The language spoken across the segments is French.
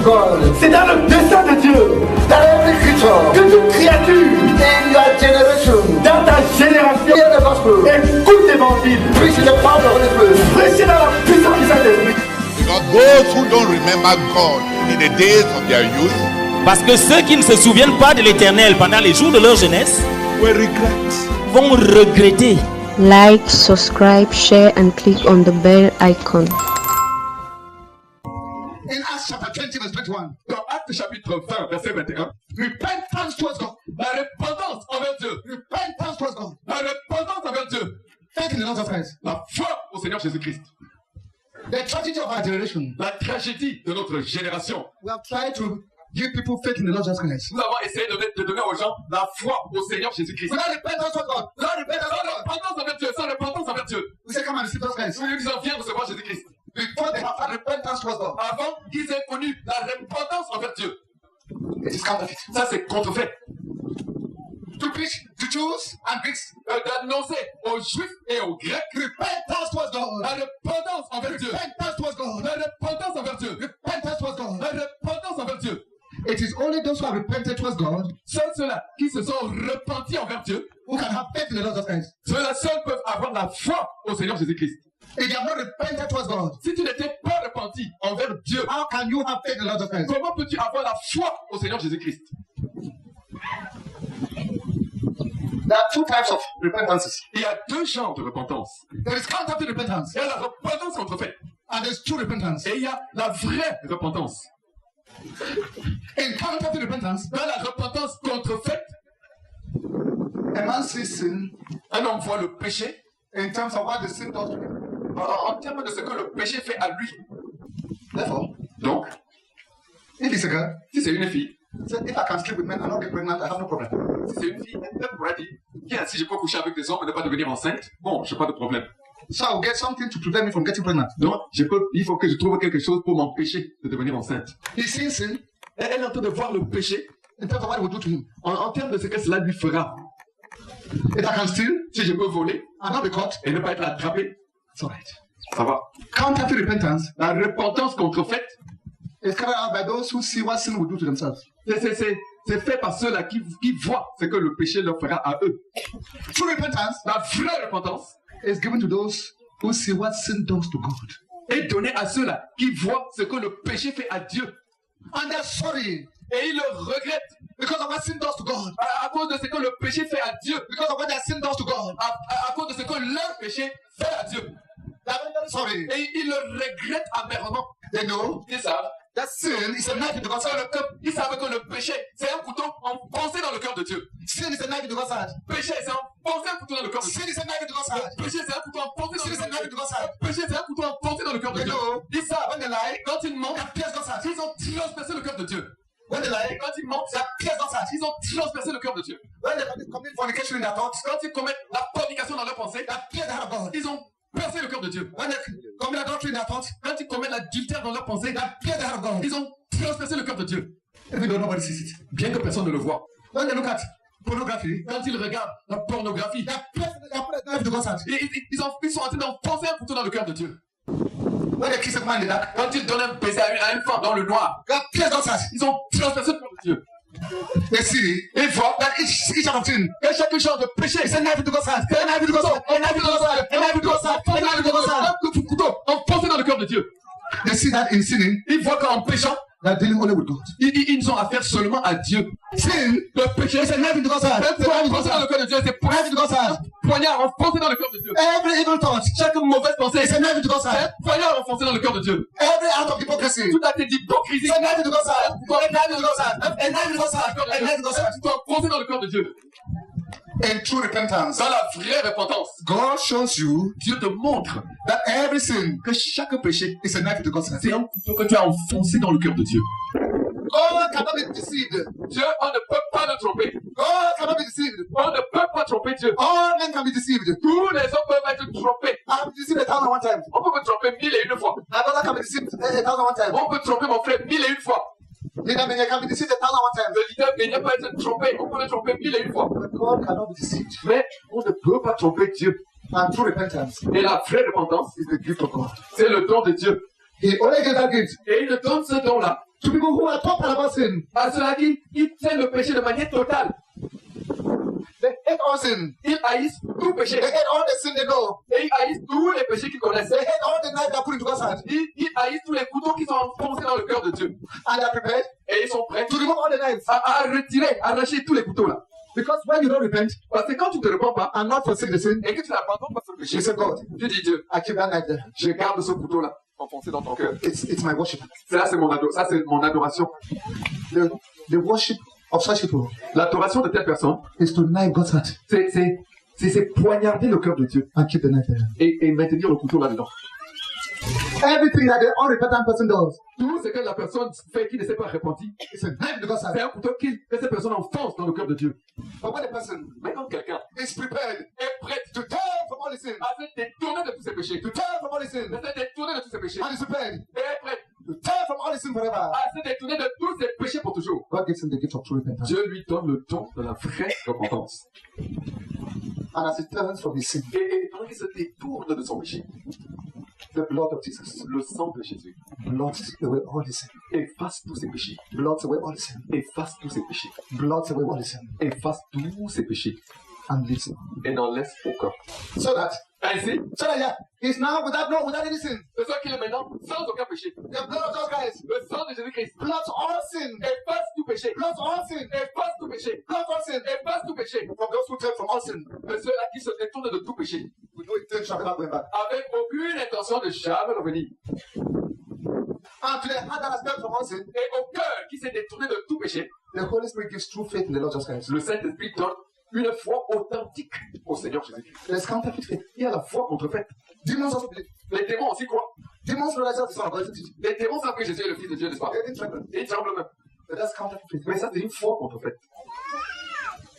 God. C'est dans le dessein de Dieu. That every creature Que toute créature in your generation dans ta génération hear the gospel. écoute l'évangile. Preach in the power of the Holy Spirit. Prêchez dans la puissance du Saint-Esprit. Because those who don't remember God in the days of their youth Parce que ceux qui ne se souviennent pas de l'Éternel pendant les jours de leur jeunesse will regret. vont regretter. Like, subscribe, share and click on the bell icon. In Acts chapter 20 verse 21. Dans Actes chapitre 20, verset 21. Repentance towards God. La repentance envers Dieu. Repentance towards God. La repentance envers Dieu. Faith in the Lord Jesus Christ. La foi au Seigneur Jésus-Christ. The tragedy of our generation. La tragédie de notre génération. We have tried to give people faith in the Lord Jesus Christ. Nous avons essayé de donner aux gens la foi au Seigneur Jésus-Christ. Without repentance towards God. Without repentance Sans towards God. repentance envers Dieu, sans repentance envers Dieu. We say come and receive Jesus Christ. Nous disons viens recevoir Jésus-Christ. Before they have had repentance towards God. Avant qu'ils aient connu la repentance envers Dieu. It is counterfeit. Ça c'est contrefait. To preach to Jews and Greeks. D'annoncer aux Juifs et aux Grecs Repentance towards God. la repentance envers Dieu. Repentance towards God. La repentance envers Dieu. Repentance towards God. La repentance envers Dieu. It is only those who have repented towards God Seuls ceux-là qui se sont repentis envers Dieu, who can have faith in the Lord Jesus Christ. ceux-là seuls peuvent avoir la foi au Seigneur Jésus-Christ. If you have not repented towards God, Si tu n'étais pas repenti envers Dieu, how can you have faith in the Lord Jesus Christ? comment peux-tu avoir la foi au Seigneur Jésus-Christ? There are two types of repentances. Il y a deux genres de repentance. There is counterfeit repentance Il y a la repentance contrefaite and there's true repentance. et il y a la vraie repentance. In counterfeit repentance, Dans la repentance contrefaite, a man sees sin un homme voit le péché in terms of what the sin does to him. en termes de ce que le péché fait à lui. Therefore, Donc, if it's a girl, si c'est une fille, say, if I can sleep with men and not get pregnant, I have no problem. si c'est une fille, elle pourrait dire, bien, si je peux coucher avec des hommes et ne pas devenir enceinte, bon, je n'ai pas de problème. So I will get something to prevent me from getting pregnant. Donc, il faut que je trouve quelque chose pour m'empêcher de devenir enceinte. He's seeing sin Elle est en train de voir le péché in terms of what it will do to him. en termes de ce que cela lui fera. If I can steal Si je peux voler and not be caught, et ne pas être attrapé, it's alright. ça va. Counterfeit repentance La repentance contrefaite, is carried out by those who see what sin will do to themselves. c'est fait par ceux-là qui voient ce que le péché leur fera à eux. True repentance La vraie repentance is given to those who see what sin does to God. est donnée à ceux-là qui voient ce que le péché fait à Dieu. And they're sorry Et ils le regrettent because of what sin does to God. à cause de ce que le péché fait à Dieu. Because of what their sin does to God. À cause de ce que leur péché fait à Dieu. They're very, very sorry. Et ils le regrettent amèrement. They know Ils savent. that sin is a knife into God's side. Ils savent que le péché, c'est un couteau enfoncé dans le cœur de Dieu. Sin is a knife into God's side. Péché, c'est enfoncé un couteau dans le cœur de Dieu. Sin is a knife into God's side. Péché, c'est un couteau enfoncé dans Sin le is a cœur de knife Dieu. into God's side. Péché, c'est un couteau enfoncé dans le cœur de They Dieu. know Ils savent. when they lie, Quand ils mentent, they pierce God's side. ils ont transpercé le cœur de Dieu. When they lie, Quand ils mentent, they pierce God's side. ils ont transpercé le cœur de Dieu. When they commit fornication in their thoughts, Quand ils commettent la fornication dans leurs pensées, they pierce the heart of God. ils ont percé le cœur de Dieu. When they commit adultery in their thoughts, Quand ils commettent l'adultère dans leurs pensées, they pierce the heart of God. ils ont transpercé le cœur de Dieu. Even though nobody sees it. Bien que personne ne le voit. When they look at pornography, Quand ils regardent la pornographie, they pierce the knife into God's side. ils sont en train d'enfoncer un couteau dans le cœur de Dieu. When they kiss a man in the dark, Quand ils donnent un baiser à une femme dans le noir, they pierce God's side. ils ont transpercé le cœur de Dieu. They see Ils voient that each of sin que chaque genre de péché, is a knife into God's side. A knife into God's side. A knife into God's side. A knife into God's side. A knife into God's side. un couteau enfoncé dans le cœur de Dieu. They see that in sinning, Ils voient qu'en péchant, they're dealing only with God. ils ont affaire seulement à Dieu. Sin Le péché, is a knife into God's side. un poignard enfoncé dans le cœur de Dieu, c'est Knife into God's side. poignard enfoncé dans le cœur de Dieu. Every evil thought Chaque mauvaise pensée, is a knife into God's c'est side. un poignard enfoncé dans le cœur de Dieu. Every act of hypocrisy Tout acte d'hypocrisie, is a knife into God's side. A knife into God's side. A knife into God's side. A knife into God's side. tout enfoncé dans le cœur de Dieu. In true repentance, Dans la vraie repentance, God shows you Dieu te montre that every sin que chaque péché, is a knife into God's side. c'est un couteau que tu as enfoncé dans le cœur de Dieu. God cannot be deceived. Dieu, on ne peut pas le tromper. God cannot be deceived. On ne peut pas tromper Dieu. All men can be deceived. Tous les hommes peuvent être trompés. I have been deceived 1,001 times. On peut me tromper 1001 fois. My brother can be deceived 1,001 times. On peut tromper mon frère 1001 fois. Leader Menya can be deceived 1,001 times. Le leader Bénia peut être trompé. On peut le tromper 1001 fois. But God cannot be deceived. Mais on ne peut pas tromper Dieu. And true repentance Et la vraie repentance, is the gift of God. c'est le don de Dieu. He only gives that gift Et il ne donne ce don-là to people who are total about sin. à ceux-là qui tiennent le péché de manière totale. They hate all sin. Ils haïssent tout péché. They hate all the sin they know. Et ils haïssent tous les péchés qu'ils connaissent. They hate all the knives that are put into God's hand. Ils haïssent tous les couteaux qui sont enfoncés dans le cœur de Dieu. And they are prepared Et ils sont prêts to remove all the knives. à retirer, à arracher tous les couteaux là. Because when you don't repent Parce que quand tu ne te répands pas and not forsake the sin, et que tu n'abandonnes pas ce péché, you say, God, tu dis Dieu, I keep that knife there. je garde ce couteau là enfoncé dans ton cœur. It's my worship. Ça c'est mon adoration. The worship of such people L'adoration de telle personne, is to knife God's heart c'est poignarder le cœur de Dieu and keep the knife there. et maintenir le couteau là-dedans. Everything that the unrepentant person does Tout ce que la personne fait qui ne s'est pas repenti, is a knife to God's c'est heart. un couteau que cette personne enfonce dans le cœur de Dieu. But when a person Mais quand quelqu'un is prepared est prêt to turn from all his sin, à se détourner de tous ses péchés, to turn from all his sin, de se détourner de tous ses péchés, and is prepared et est prêt to turn from all his sin forever, à se détourner de tous ses péchés pour toujours, God gives him the gift of true repentance. Dieu lui donne le don de la vraie repentance. And as he turns from his sin, Et pendant qu'il se détourne de son péché, the blood of Jesus le sang de Jésus blots away all his sin. efface tous ses péchés, Blots away all his sin. efface tous ses péchés, Blots away all his sin. efface tous ses péchés And leaves him. et n'en laisse aucun. So that, Ainsi, yeah, he's now without any sin. de sorte qu'il est maintenant sans aucun péché. The blood of Jesus Christ Le sang de Jésus-Christ blots all sin. efface tout péché, Blots all sin. efface tout péché, Blots all sin. efface tout péché. From those who turn from all sin, De ceux-là qui se détournent de tout péché, with no intention of ever going back. avec aucune intention de jamais revenir. And to the heart that has turned from all sin, Et au cœur qui s'est détourné de tout péché, the Holy Spirit gives true faith in the Lord Jesus Christ. le Saint-Esprit donne une foi authentique au Seigneur Jésus-Christ. There's counterfeit faith. Il y a la foi contrefaite. Demons also believe. Les démons aussi croient. Demons realize that the Son of God is it. Les démons savent que Jésus est le Fils de Dieu, n'est-ce pas? They didn't tremble. Et ils tremblent même. But that's counterfeit faith. Mais ça, c'est une foi contrefaite.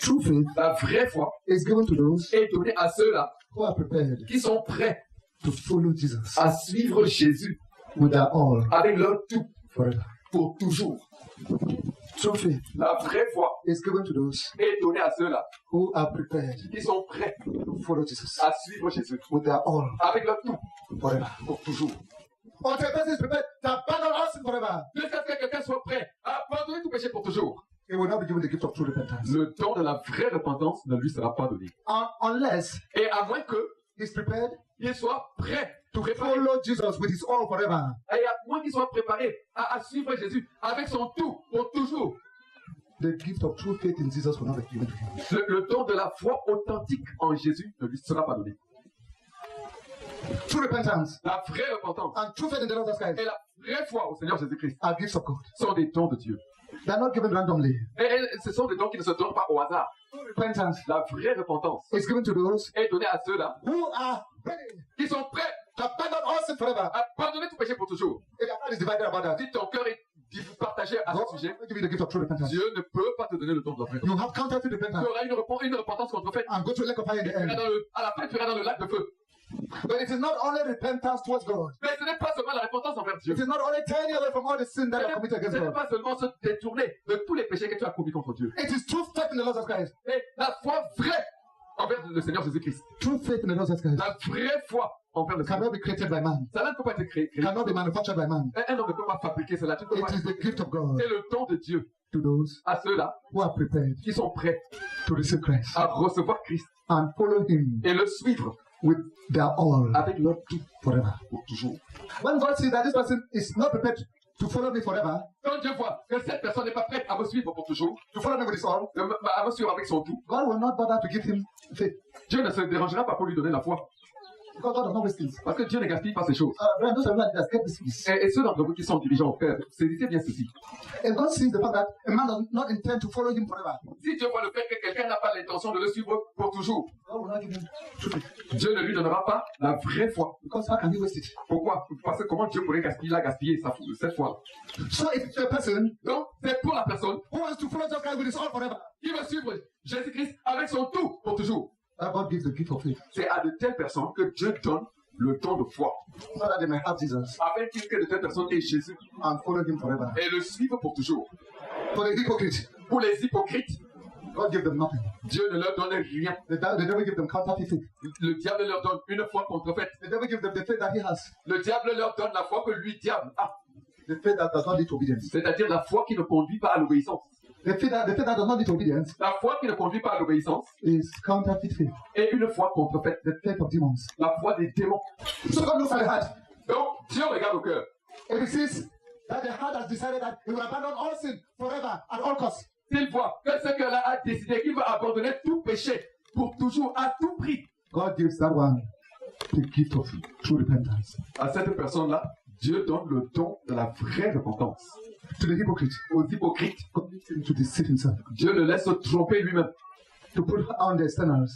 True faith La vraie foi is given to those est donnée à ceux-là who are prepared qui sont prêts to follow Jesus à suivre Jésus with their all avec leur tout forever. pour toujours. True faith La vraie foi is given to those est donnée à ceux-là who are prepared qui sont prêts to follow Jesus à suivre Jésus with their all avec leur tout forever. pour toujours. Until a person is prepared to abandon all sin forever, Jusqu'à ce que quelqu'un soit prêt à abandonner tout péché pour toujours. he will not be given the gift of true repentance. Le don de la vraie repentance ne lui sera pas donné. Unless Et à moins que he's prepared il soit prêt, to préparé, follow Jesus with his all forever. et à moins qu'il soit préparé à suivre Jésus avec son tout pour toujours. The gift of true faith in Jesus will not be given to him. Le don de la foi authentique en Jésus ne lui sera pas donné. True repentance La vraie repentance and true faith in the Lord Jesus Christ et la vraie foi au Seigneur Jésus-Christ are gifts of God. sont des dons de Dieu. They are not given randomly. Et ce sont des dons qui ne se donnent pas au hasard. True repentance La vraie repentance is given to those est donnée à ceux-là who are ready qui sont prêts to abandon all sin forever. à abandonner tout péché pour toujours. If your heart is divided about that, Si ton cœur est partagé à God ce sujet, will give you the gift of true repentance. Dieu ne peut pas te donner le don de la vraie You repentance. have counterfeit Tu repentance auras une repentance contrefaite. and go to a lake of fire in the Tu iras end. à la fin, tu iras dans le lac de feu. But it is not only repentance towards God. Mais ce n'est pas seulement la repentance envers Dieu. It is not only turning away from all the sin that you have committed Ce against n'est God. pas seulement se détourner de tous les péchés que tu as commis contre Dieu. It is true faith in the Lord Jesus Christ. Mais la foi vraie envers le Seigneur Jésus-Christ. True faith in the Lord Jesus Christ La vraie foi envers le Seigneur. cannot be created by man. Cela ne peut pas être créé. Cannot be manufactured by man. Un homme ne peut pas fabriquer cela. Tu ne peux It pas. is the gift of God C'est le don de Dieu to those à ceux-là who are prepared qui sont prêts to receive Christ à recevoir Christ and follow Him et le suivre with their all avec leur tout forever. pour toujours. When God sees that this person is not prepared to follow me forever, Quand Dieu voit que cette personne n'est pas prête à me suivre pour toujours, to follow me with his all, à me suivre avec son tout, God will not bother to give him faith. Dieu ne se dérangera pas pour lui donner la foi. Because God does not waste things. Parce que Dieu ne gaspille pas ces choses. Brother, those of you that get this peace. Et ceux d'entre vous qui sont dirigeants au Père, saisissez bien ceci. If God sees the fact that a man does not intend to follow him forever, Si Dieu voit le fait que quelqu'un n'a pas l'intention de le suivre pour toujours, God will not give him true faith. Dieu ne lui donnera pas la vraie foi. Because how can he waste it? Pourquoi? Parce que comment Dieu pourrait gaspiller cette foi? So if it's a person Donc, c'est pour la personne who wants to follow Jesus Christ with his all forever, qui veut suivre Jésus-Christ avec son tout pour toujours. that God gives the gift of faith C'est à de telles personnes que Dieu donne le don de foi, so that they may have Jesus afin que de telles personnes aient Jésus and follow him forever. et le suivent pour toujours. For the hypocrite, Pour les hypocrites, God gave them nothing. Dieu ne leur donne rien. The devil gave them counterfeit faith. Le diable leur donne une foi contrefaite. The devil gave them the faith that he has. Le diable leur donne la foi que lui, diable, a. The faith that does not lead to obedience. C'est-à-dire la foi qui ne conduit pas à l'obéissance. The faith that does not lead to obedience La foi qui ne conduit pas à l'obéissance is counterfeit faith. est une foi contrefaite. The faith of demons. La foi des démons. So God looks at the heart. Donc, Dieu regarde au cœur. If he sees that the heart has decided that he will abandon all sin forever at all costs, S'il voit que ce cœur-là a décidé qu'il va abandonner tout péché pour toujours, à tout prix, God gives that one the gift of true repentance. à cette personne-là, Dieu donne le don de la vraie repentance. To the hypocrite, Aux hypocrites, God leads him to deceive himself, Dieu le laisse se tromper lui-même. to put on the externals,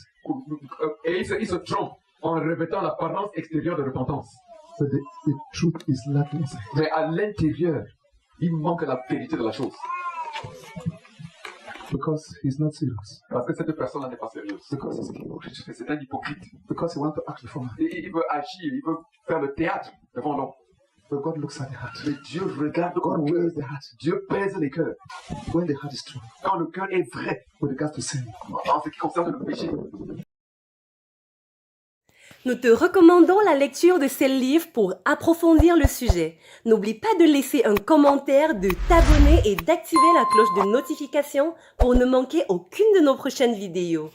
Et il se trompe en revêtant l'apparence extérieure de repentance. but the truth is lacking inside. Mais à l'intérieur, il manque la vérité de la chose. Because he's not serious. Parce que cette personne-là n'est pas sérieuse. Because he's an hypocrite. C'est un hypocrite. Because he wants to act before man. Et il veut agir, il veut faire le théâtre devant l'homme. But God looks at the heart. Mais Dieu regarde God au cœur. weighs the heart. Dieu pèse les cœurs. When the heart is true, Quand le cœur est vrai, with regards to sin, en ce qui concerne le péché. Nous te recommandons la lecture de ces livres pour approfondir le sujet. N'oublie pas de laisser un commentaire, de t'abonner et d'activer la cloche de notification pour ne manquer aucune de nos prochaines vidéos.